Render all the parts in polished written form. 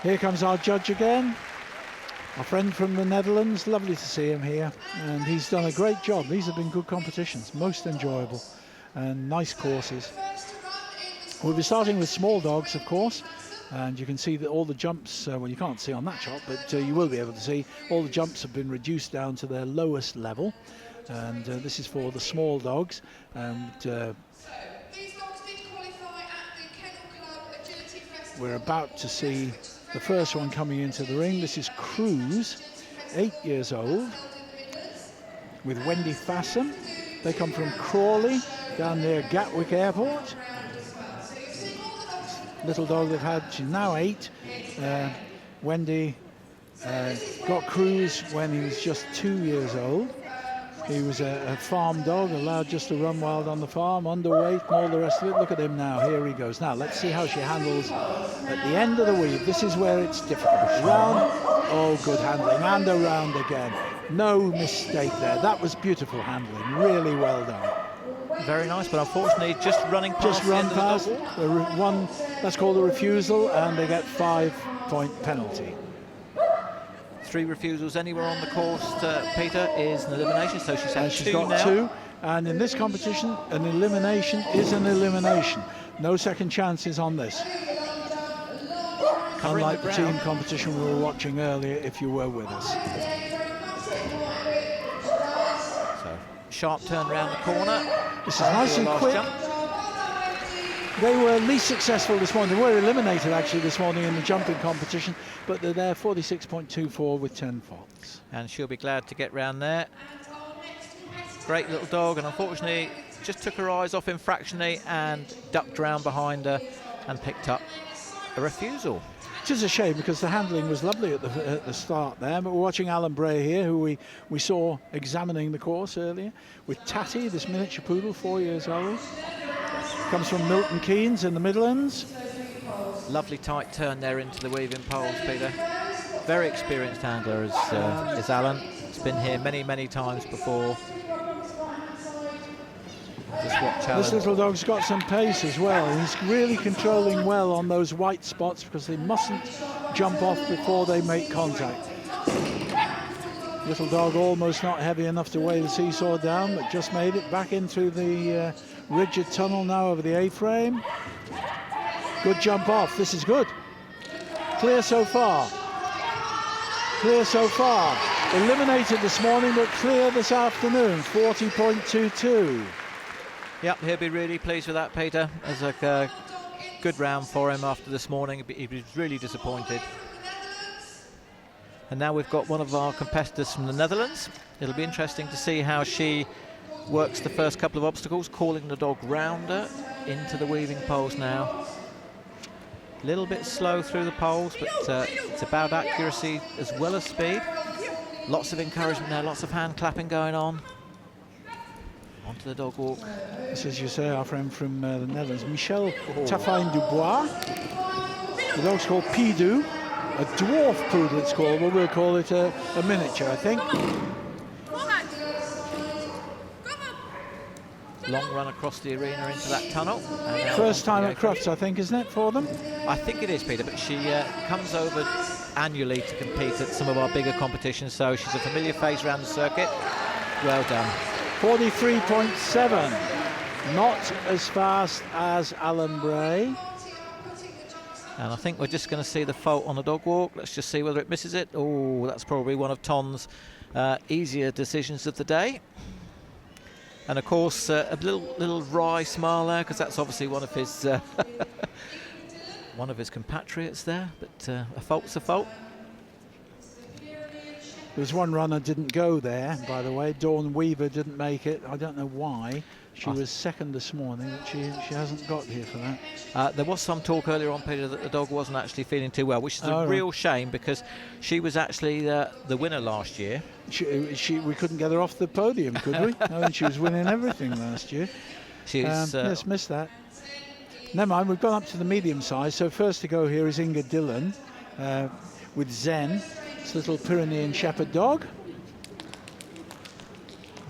Here comes our judge again, our friend from the Netherlands. Lovely to see him here, and he's done a great job. These have been good competitions, most enjoyable and nice courses. We'll be starting with small dogs, of course, and you can see that all the jumps, well, you can't see on that shot, but you will be able to see all the jumps have been reduced down to their lowest level, and this is for the small dogs. And These dogs did qualify at the Kennel Club Agility Festival. we're about to see the first one coming into the ring. This is Cruz, 8 years old, with Wendy Fassam. They come from Crawley, down near Gatwick Airport. Little dog they've had, she's now 8. Wendy got Cruz when he was just 2 years old. He was a farm dog, allowed just to run wild on the farm, underweight and all the rest of it. Look at him now, here he goes. Now let's see how she handles at the end of the weave. This is where it's difficult. Round, oh, good handling, and around again. No mistake there. That was beautiful handling, really well done. Very nice, but unfortunately just running past. Just run past, one, that's called a refusal, and they get 5-point penalty. 3 refusals anywhere on the course, Peter, is an elimination, so she's had she's 2 got now. 2, and in this competition, an elimination is an elimination. No second chances on this. Covering Unlike the team ground. competition we were watching earlier, if you were with us. So, sharp turn round the corner. This is nice and Last quick. jump. They were least successful this morning. They were eliminated actually this morning in the jumping competition, but they're there 46.24 with 10 faults. And she'll be glad to get round there. Great little dog, and unfortunately just took her eyes off him fractionally and ducked round behind her and picked up a refusal. Which is a shame because the handling was lovely at the start there. But we're watching Alan Bray here, who we saw examining the course earlier, with Tatty, this miniature poodle, 4 years old. Comes from Milton Keynes in the Midlands. Lovely tight turn there into the weaving poles, Peter. Very experienced handler is Alan. He's been here many times before. Just watch Alan. This little dog's got some pace as well. He's really controlling well on those white spots because they mustn't jump off before they make contact. Little dog almost not heavy enough to weigh the seesaw down, but just made it back into the rigid tunnel now over the A-frame. Good jump off. This is good. Clear so far. Clear so far. Eliminated this morning, but clear this afternoon. 40.22. Yep, he'll be really pleased with that, Peter. It was a good round for him after this morning. He was really disappointed. And now we've got one of our competitors from the Netherlands. It'll be interesting to see how she works the first couple of obstacles, calling the dog round her into the weaving poles now. A little bit slow through the poles, but it's about accuracy as well as speed. Lots of encouragement there, lots of hand clapping going on. Onto the dog walk. This is, you say, our friend from the Netherlands, Michel Taffin Dubois. The dog's called Pidou, a dwarf poodle it's called, but we'll call it a miniature, I think. Long run across the arena into that tunnel. First time at Crufts, I think, isn't it, for them? I think it is, Peter, but she comes over annually to compete at some of our bigger competitions, so she's a familiar face around the circuit. Well done. 43.7, not as fast as Alan Bray. And I think we're just going to see the fault on the dog walk. Let's just see whether it misses it. Oh, that's probably one of Ton's easier decisions of the day. And of course, a little wry smile there, because that's obviously one of his one of his compatriots there. But a fault's a fault. There was one runner didn't go there, by the way. Dawn Weaver didn't make it. I don't know why. She was second this morning, but she hasn't got here for that. There was some talk earlier on, Peter, that the dog wasn't actually feeling too well, which is a real shame, because she was actually the winner last year. We couldn't get her off the podium, could we? I mean, she was winning everything last year. Yes, missed that. Never mind, we've gone up to the medium size. So first to go here is Inga Dillon with Zen. This little Pyrenean Shepherd dog.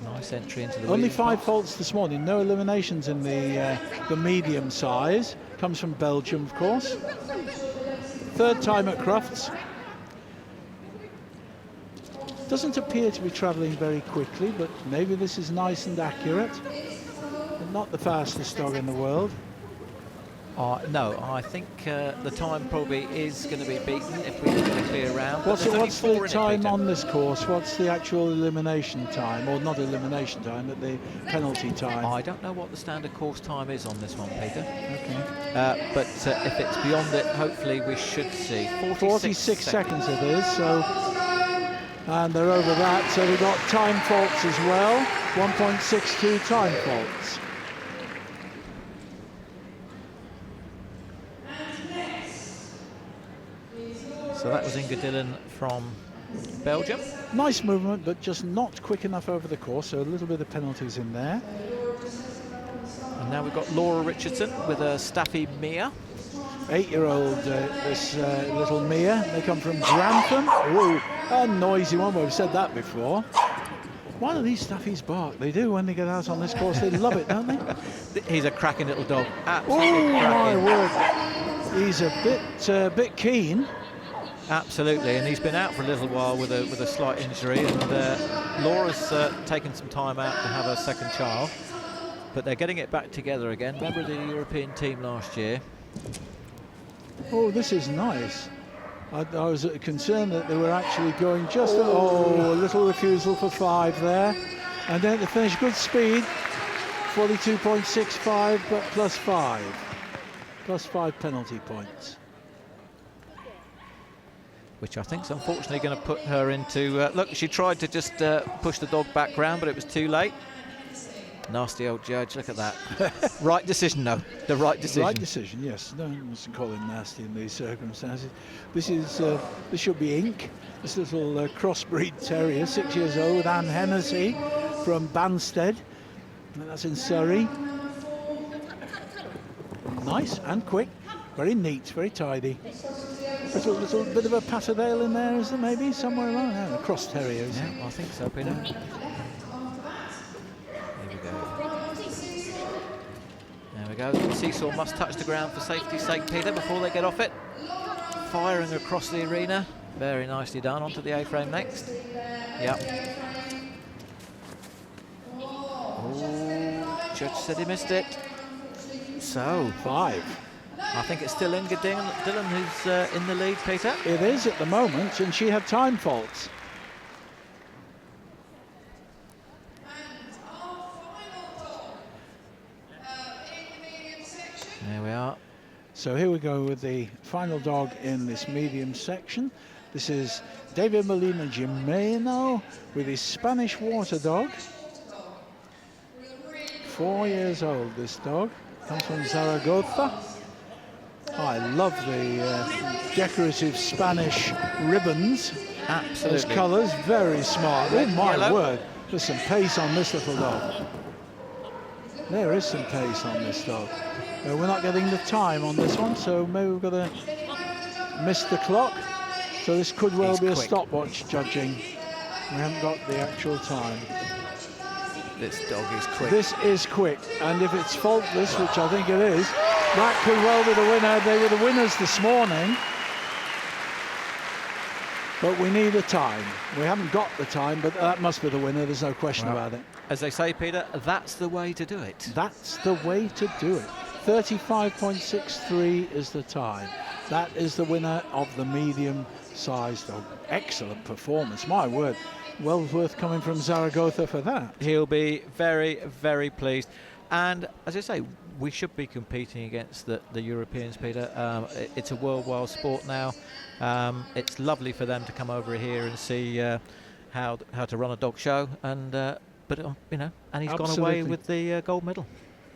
Nice entry into the Only 5 faults this morning, no eliminations in the medium size. Comes from Belgium, of course. third time at Crufts. Doesn't appear to be travelling very quickly, but maybe this is nice and accurate. But not the fastest dog in the world. No, I think the time probably is going to be beaten if we get a clear round. What's the time on this course? What's the actual elimination time? Or not elimination time, but the penalty time? I don't know what the standard course time is on this one, Peter. Okay. But if it's beyond it, hopefully we should see 46 seconds it is, so... And they're over that, so we've got time faults as well. 1.62 time faults. So that was Inga Dillon from Belgium. Nice movement, but just not quick enough over the course, so a little bit of penalties in there. And now we've got Laura Richardson with a Staffy Mia. 8-year-old, this little Mia. They come from Grantham. Ooh, a noisy one, we've said that before. Why do these Staffies bark? They do when they get out on this course. They love it, don't they? He's a cracking little dog. Absolutely Oh, my cracking. word. He's a bit keen. Absolutely, and he's been out for a little while with a slight injury, and Laura's taken some time out to have her second child, but they're getting it back together again. Member of the European team last year. Oh, this is nice. I was concerned that they were actually going just... Oh, a little refusal for 5 there. And then to finish, good speed. 42.65, but plus 5. Plus 5 penalty points. Which I think is unfortunately going to put her into... look, she tried to just push the dog back round, but it was too late. Nasty old judge, look at that. Right decision, though. The right decision. Right decision, yes. No one wants to call him nasty in these circumstances. This should be Ink. This little crossbreed terrier, 6 years old, with Anne Hennessy from Banstead. And that's in Surrey. Nice and quick. Very neat, very tidy. Little bit of a Patterdale in there, is there maybe? Somewhere around there. A cross terrier, is it? Yeah, I think so, Peter. Here we go. There we go. The seesaw must touch the ground for safety's sake, Peter, before they get off it. Firing across the arena. Very nicely done. Onto the A-frame next. Yep. Oh, judge said he missed it. So, 5. I think it's still Inga Dillon who's in the lead, Peter. It is at the moment, and she had time faults. There we are. So here we go with the final dog in this medium section. This is David Molina Jimeno with his Spanish water dog. 4 years old, this dog. Comes from Zaragoza. I love the decorative Spanish ribbons. Absolutely. Those colours, very smart. Red, Oh my yellow. word, there's some pace on this little dog. There is some pace on this dog. We're not getting the time on this one, so maybe we've got to miss the clock. So this could well be a stopwatch judging. We haven't got the actual time. This dog is quick. This is quick, and if it's faultless, which I think it is, that could well be the winner. They were the winners this morning. But we need a time. We haven't got the time, but that must be the winner. There's no question about it. As they say, Peter, that's the way to do it. That's the way to do it. 35.63 is the time. That is the winner of the medium-sized dog. Excellent performance, my word. Well worth coming from Zaragoza for that. He'll be very, very pleased. And as I say, we should be competing against the Europeans, Peter. It's a worldwide sport now. It's lovely for them to come over here and see how to run a dog show. And but you know, and he's gone away with the gold medal,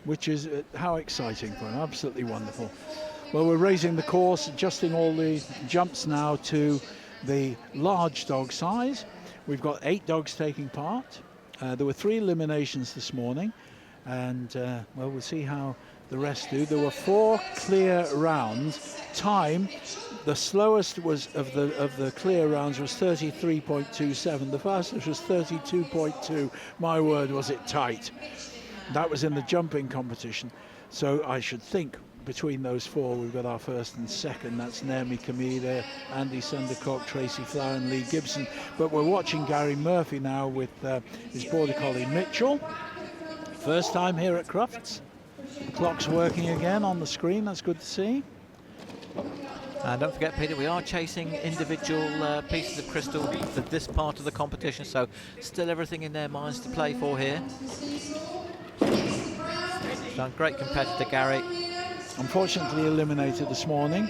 which is how exciting for him. Absolutely wonderful. Well, we're raising the course, adjusting all the jumps now to the large dog size. We've got 8 dogs taking part. There were 3 eliminations this morning, and well, we'll see how the rest do. There were 4 clear rounds. Time, the slowest was of the clear rounds was 33.27. The fastest was 32.2. My word, was it tight. That was in the jumping competition. So I should think between those four, we've got our first and second. That's Naomi Kameda, Andy Sundercock, Tracy Flower and Lee Gibson. But we're watching Gary Murphy now with his Border Collie Mitchell. First time here at Crufts. Clock's working again on the screen. That's good to see. And don't forget, Peter, we are chasing individual pieces of crystal for this part of the competition, so still everything in their minds to play for here. Done great competitor, Gary. Unfortunately eliminated this morning.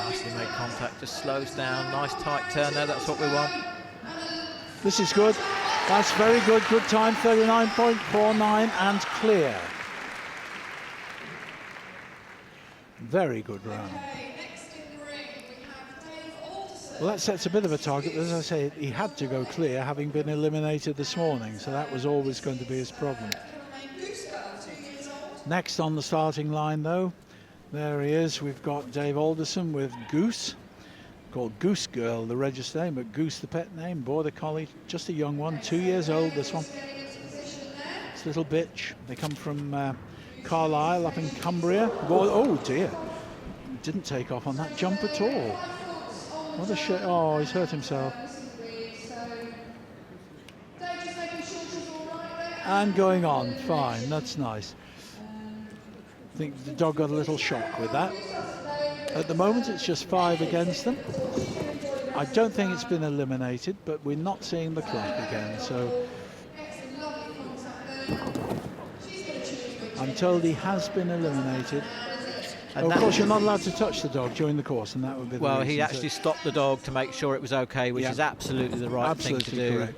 Nicely made contact, just slows down. Nice tight turn there, that's what we want. This is good. That's very good. Good time, 39.49 and clear. Very good round. Well, that sets a bit of a target. As I say, he had to go clear, having been eliminated this morning, so that was always going to be his problem. Next on the starting line, though, there he is. We've got Dave Alderson with Goose, called Goose Girl, the register name, but Goose, the pet name. Border Collie, just a young one, 2 years old, this one. This little bitch. They come from Carlisle up in Cumbria. Oh dear, didn't take off on that jump at all. What a shit. Oh, he's hurt himself. And going on, fine, that's nice. I think the dog got a little shock with that. At the moment it's just 5 against them. I don't think it's been eliminated, but we're not seeing the clock again, so I'm told he has been eliminated. And of course, you're not allowed to touch the dog during the course, and that would be the reason. He actually stopped the dog to make sure it was okay, which is absolutely the right thing to do.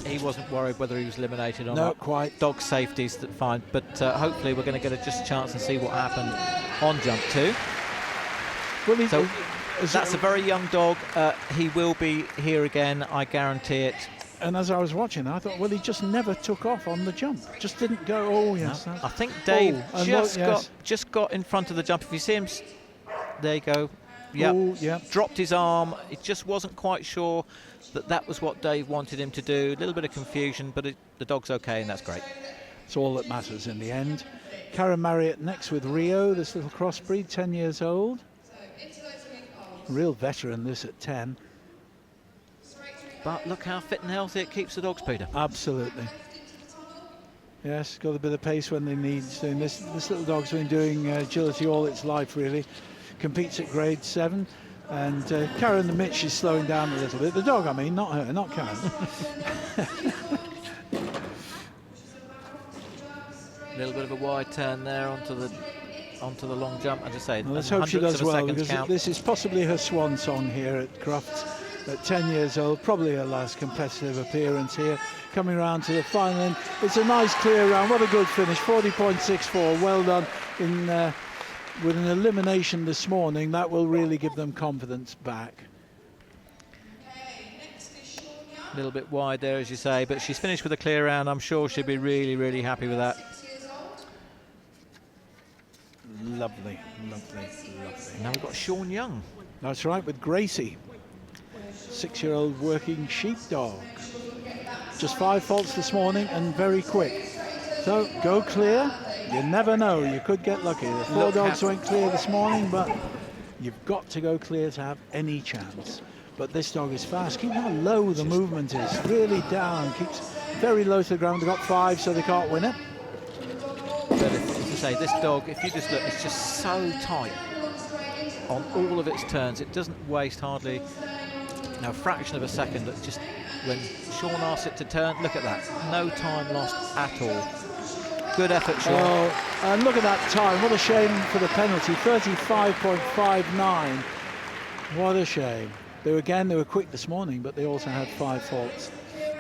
He wasn't worried whether he was eliminated or not. No, quite. Dog safety's fine, but hopefully we're going to get just a chance and see what happened on jump 2. Well, so that's a very young dog. He will be here again, I guarantee it. And as I was watching, I thought, well, he just never took off on the jump. Just didn't go. Oh yes. No. I think Dave just got in front of the jump. If you see him, there you go. Yep. Ooh, yep. Dropped his arm. It just wasn't quite sure that was what Dave wanted him to do. A little bit of confusion, but the dog's okay, and that's great. It's all that matters in the end. Karen Marriott next with Rio, this little crossbreed, 10 years old. Real veteran, this at 10. But look how fit and healthy it keeps the dogs, Peter. Absolutely. Yes, got a bit of pace when they need to. This little dog's been doing agility all its life, really. Competes at grade 7. And Karen the Mitch is slowing down a little bit. The dog, I mean, not her, not Karen. A little bit of a wide turn there onto the long jump, as I say. Well, let's hope she does well, because this is possibly her swan song here at Crufts. At 10 years old, probably her last competitive appearance here. Coming around to the final end. It's a nice clear round. What a good finish, 40.64. Well done with an elimination this morning. That will really give them confidence back. A little bit wide there, as you say, but she's finished with a clear round. I'm sure she'll be really, really happy with that. Lovely, lovely, lovely. Now we've got Sean Young. That's right, with Gracie. 6-year-old working sheepdog. Just 5 faults this morning and very quick. So go clear. You never know, you could get lucky. The 4 dogs went clear this morning, but you've got to go clear to have any chance. But this dog is fast. Keep how low the movement is. Really down. Keeps very low to the ground. They've got 5, so they can't win it. But as I say, this dog, if you just look, it's just so tight on all of its turns. It doesn't waste hardly a fraction of a second. Just when Sean asks it to turn, look at that. No time lost at all. Good effort, Sean. Oh, and look at that time. What a shame for the penalty. 35.59. What a shame. They were quick this morning, but they also had 5 faults.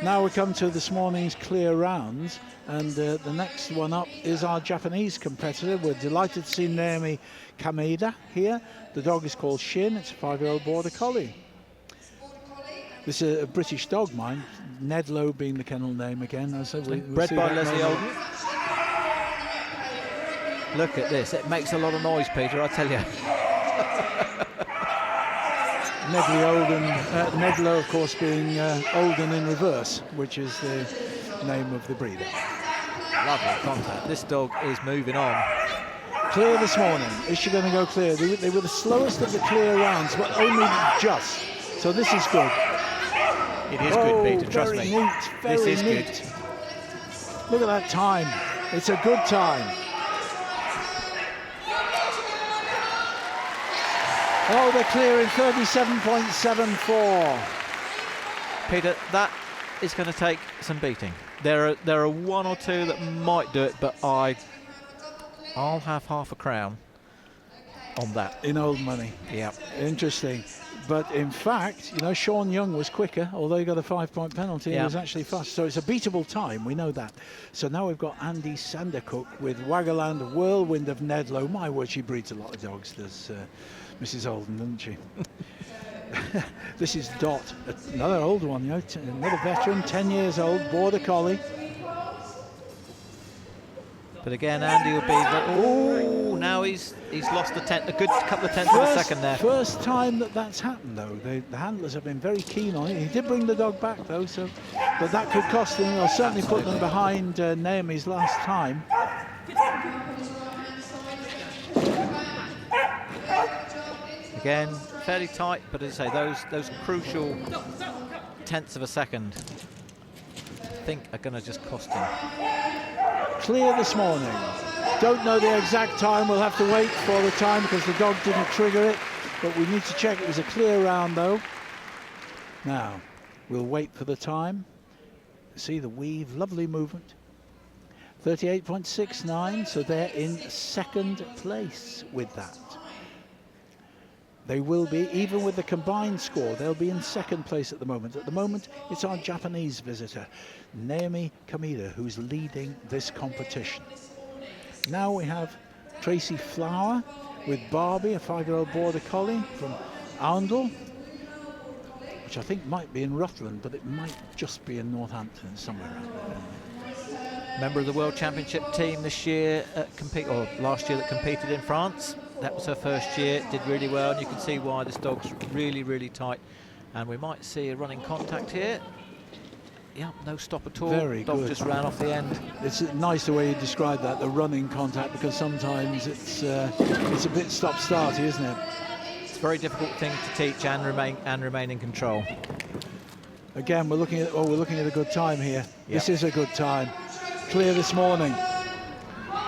Now we come to this morning's clear rounds, and the next one up is our Japanese competitor. We're delighted to see Naomi Kameda here. The dog is called Shin. It's a 5-year-old Border Collie. This is a British dog, mind. Nedlow being the kennel name again. Bred by Leslie Olden. Look at this. It makes a lot of noise, Peter, I tell you. Nedlow, of course, being Olden in reverse, which is the name of the breeder. Lovely contact. This dog is moving on. Clear this morning. Is she going to go clear? They were the slowest of the clear rounds, but only just. So this is good. It is good, Peter, trust very me. Neat, very This is neat. good. Look at that time. It's a good time. Oh, they're clearing 37.74. Peter, that is going to take some beating. There are one or two that might do it, but I'll have half a crown on that. In old money. Yeah. Interesting. But in fact, you know, Sean Young was quicker, although he got a 5-point penalty. He was actually fast. So it's a beatable time, we know that. So now we've got Andy Sandercook with Wagaland Whirlwind of Nedlow. My word, she breeds a lot of dogs, does Mrs. Holden, doesn't she? This is Dot, another old one, you know, another veteran, 10 years old, Border Collie. But again, Andy will be oh, now he's lost a good couple of tenths of a second there. First time that's happened, though. The handlers have been very keen on it. He did bring the dog back, though, but that could cost them, or certainly put them behind Naomi's last time. Again, fairly tight, but as I say, those crucial tenths of a second, I think, are going to just cost him. Clear this morning. Don't know the exact time. We'll have to wait for the time because the dog didn't trigger it, but we need to check. It was a clear round, though. Now, we'll wait for the time. See the weave, lovely movement. 38.69, so they're in second place with that. They will be, even with the combined score, they'll be in second place at the moment. At the moment, it's our Japanese visitor, Naomi Kamida, who's leading this competition. Now we have Tracy Flower with Barbie, a 5-year-old Border Collie from Oundle, which I think might be in Rutland, but it might just be in Northampton, somewhere around there. Member of the World Championship team this year, last year that competed in France. That was her first year, did really well, and you can see why this dog's really, really tight. And we might see a running contact here. Yeah, no stop at all. Very dog good. Just ran off the end. It's nice the way you describe that, the running contact, because sometimes it's a bit stop-starty, isn't it? It's a very difficult thing to teach and remain in control. Again, we're looking at a good time here. Yep. This is a good time. Clear this morning.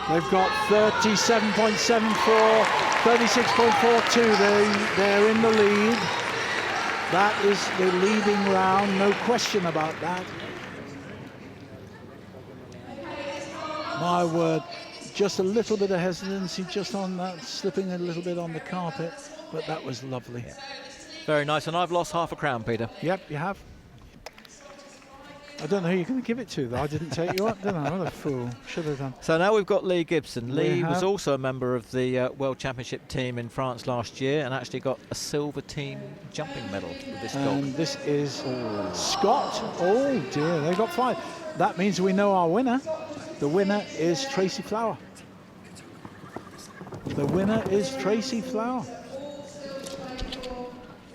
They've got 37.74, 36.42. They're in the lead. That is the leading round, no question about that. My word, just a little bit of hesitancy just on that, slipping a little bit on the carpet, but that was lovely. Yeah. Very nice, and I've lost half a crown, Peter. Yep, you have. I don't know who you're going to give it to, though. I didn't take you up, did I? What a fool. Should have done. So now we've got Lee Gibson. Lee was also a member of the World Championship team in France last year and actually got a silver team jumping medal with this dog. And this is Scott. Oh, dear. They got 5. That means we know our winner. The winner is Tracy Flower. The winner is Tracy Flower.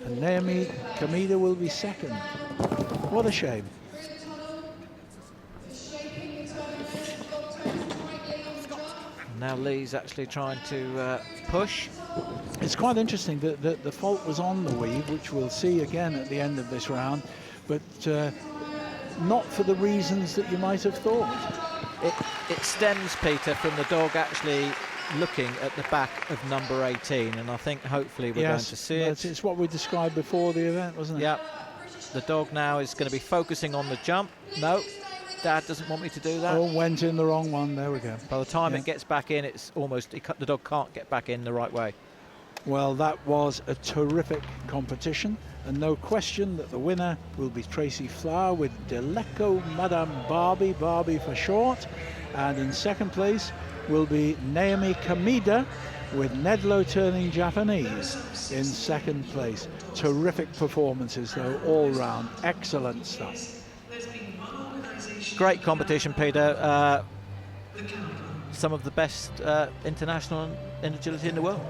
And Naomi Kamida will be second. What a shame. Now Lee's actually trying to push. It's quite interesting that the fault was on the weave, which we'll see again at the end of this round, but not for the reasons that you might have thought. It stems, Peter, from the dog actually looking at the back of number 18, and I think hopefully we're going to see it. It's what we described before the event, wasn't it? Yep. The dog now is going to be focusing on the jump. No, Dad doesn't want me to do that. Oh, went in the wrong one. There we go. By the time it gets back in, it's almost, the dog can't get back in the right way. Well, that was a terrific competition, and no question that the winner will be Tracy Flower with Deleco Madame Barbie for short, and in second place will be Naomi Kamida with Nedlow Turning Japanese in second place. Terrific performances, though, all round. Excellent stuff. Great competition, Peter. Some of the best international in agility in the world.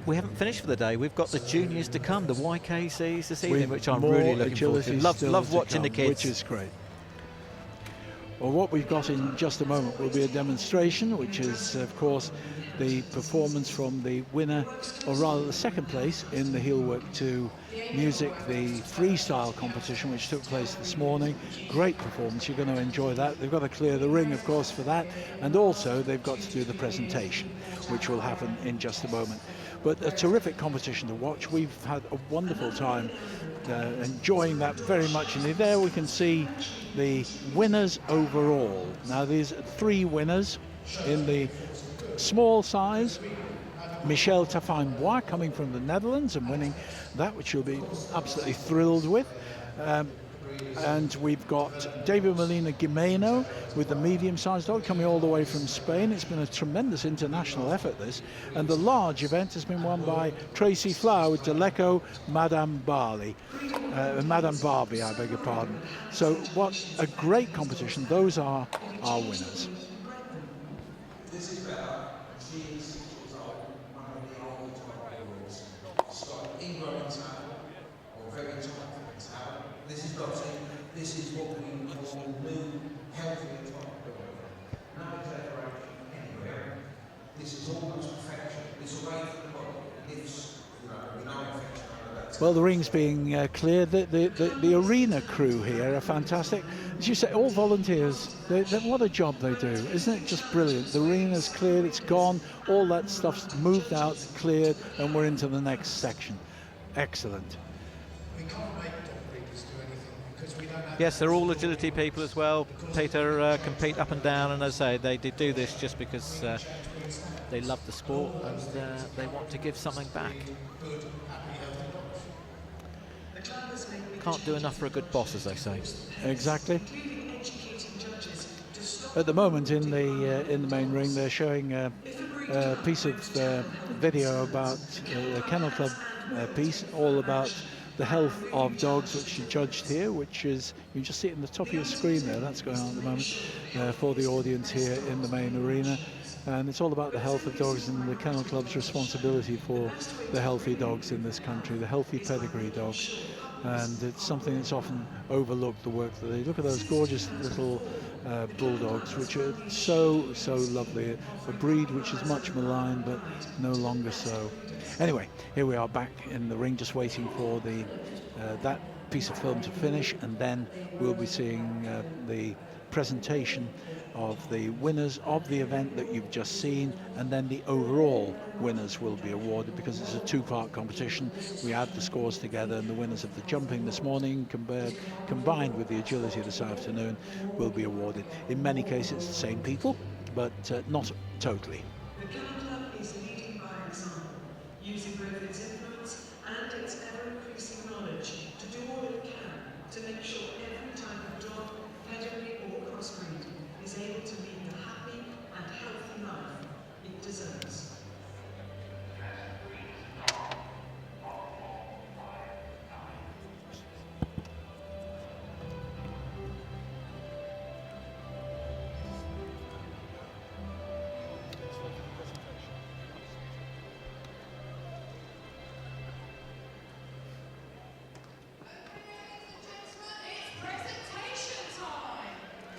We haven't finished for the day. We've got the juniors to come, the YKCs this evening, which I'm really looking forward to. Love watching the kids. Which is great. Well, what we've got in just a moment will be a demonstration, which is, of course, the performance from the winner, or rather the second place in the Heelwork 2 Music, the freestyle competition, which took place this morning. Great performance. You're going to enjoy that. They've got to clear the ring, of course, for that. And also, they've got to do the presentation, which will happen in just a moment. But a terrific competition to watch. We've had a wonderful time enjoying that very much. And there we can see the winners overall. Now, there's 3 winners in the small size. Michelle Taffin-Bois coming from the Netherlands and winning that, which you'll be absolutely thrilled with. And we've got David Molina Gimeno with the medium-sized dog coming all the way from Spain. It's been a tremendous international effort, this. And the large event has been won by Tracy Flower with Deleco Madame Barbie, I beg your pardon. So what a great competition. Those are our winners. This is what we call new, healthy anywhere. This is almost perfection. This away from the body lives, with no infection. Well, the ring's being cleared. The arena crew here are fantastic. As you say, all volunteers. What a job they do. Isn't it just brilliant? The arena's cleared, it's gone, all that stuff's moved out, cleared, and we're into the next section. Excellent. We can't make dog breeders do anything because we don't have... Yes, they're all agility people as well. Peter compete up and down, and as I say, they do this just because they love the sport and they want to give something back. Can't do enough for a good boss, as they say. Exactly. At the moment in the main ring, they're showing a piece of video about a Kennel Club piece, all about the health of dogs, which you judged here, which is, you just see it in the top of your screen there. That's going on at the moment for the audience here in the main arena. And it's all about the health of dogs and the Kennel Club's responsibility for the healthy dogs in this country, the healthy pedigree dogs. And it's something that's often overlooked, the work that they look at those gorgeous little bulldogs, which are so lovely, a breed which is much maligned but no longer so. Anyway, here we are back in the ring, just waiting for the that piece of film to finish, and then we'll be seeing the presentation of the winners of the event that you've just seen, and then the overall winners will be awarded, because it's a 2-part competition. We add the scores together, and the winners of the jumping this morning combined with the agility this afternoon will be awarded. In many cases it's the same people, but not totally. The Kennel Club is leading by example, using both its influence and its ever-increasing knowledge to do all it can to make sure every type of dog, pedigree or crossbreed is able to lead the happy and healthy life it deserves.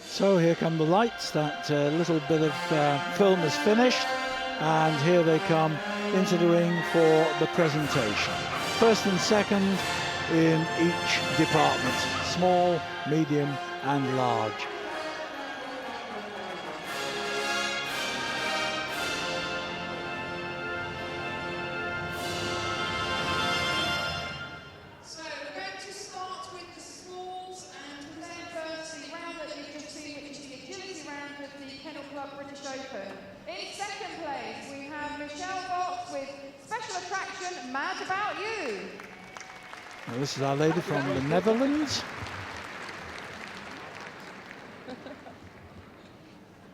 So here come the lights. That little bit of film is finished, and here they come into the ring for the presentation. First and second in each department, small, medium and large. So we're going to start with the smalls and present first the round that you've just seen, which is the agility round of the Kennel Club British Open. In second place, we have Michelle Box with special attraction, Mad About You. Now, this is our lady from the Netherlands.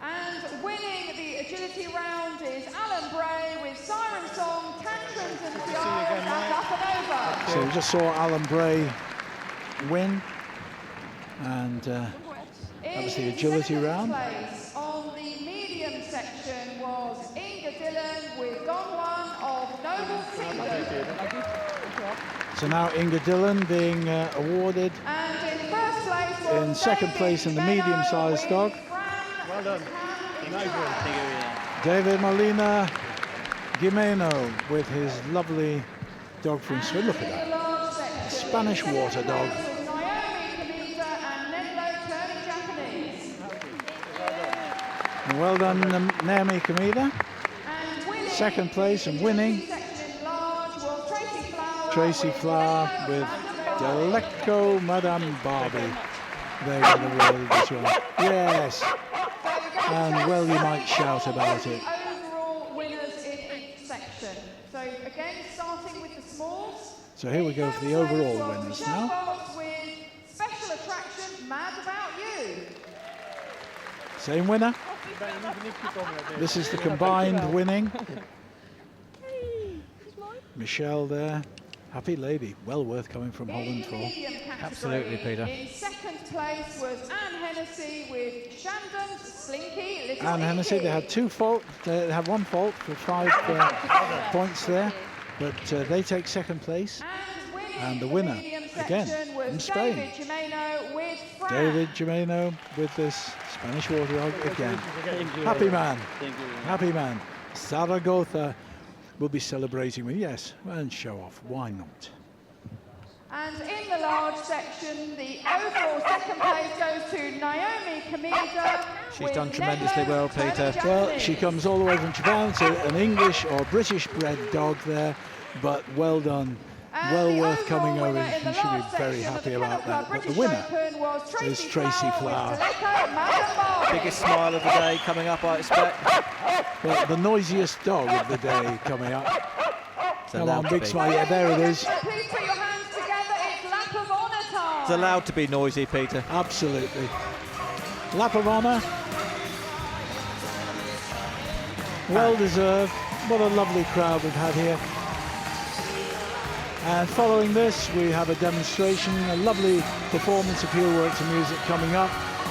And winning the agility round is Alan Bray with Siren Song, Tantrums and Tiaras and Up and Over. So we just saw Alan Bray win, and that was the agility round. Place on the medium section was Inga Dillon with Gone One of Noble Kingdom. So now Inga Dillon being awarded. And in first place in second place in the medium-sized dog. Well done. David Molina Gimeno with his lovely dog from Sweden. Look at that. Spanish water dog. And well done, Naomi Kameda. Second place and winning. Tracy Flower with Deleco Madame Barbie. There in the world as well. Yes. And well, you might shout about it. Overall winners in each section. So again, starting with the smalls. So here we go for the overall winners now. With special attraction, Mad About You. Same winner. This is the combined winning. Michelle there. Happy lady. Well worth coming from Holland for. Absolutely, Peter. In second place was Anne Hennessy with Shandon's Slinky Little Anne Hennessy, they had two fault. They had one fault for 5 points there, but they take second place. And the winner, again, from Spain. David Gimeno with this Spanish water dog again. Happy man. Happy man. Zaragoza will be celebrating with, yes, and show off. Why not? And in the large section, the overall second place goes to Naomi Kameda. She's done tremendously well, Peter. Well, she comes all the way from Japan, so an English or British bred dog there, but well done. Well worth coming over, and she'll be very happy about that. But the winner is Tracy Flower. Biggest smile of the day coming up, I expect. Well, the noisiest dog of the day coming up. Come on, big smile. Yeah, there it is. Please put your hands together. It's lap of honour time. It's allowed to be noisy, Peter. Absolutely. Lap of honour. Well deserved. What a lovely crowd we've had here. And following this, we have a demonstration, a lovely performance of Heelworks and music coming up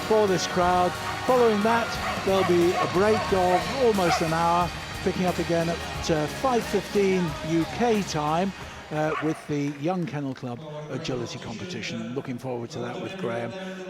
for this crowd. Following that, there'll be a break of almost an hour, picking up again at 5:15 UK time with the Young Kennel Club agility competition. Looking forward to that with Graham.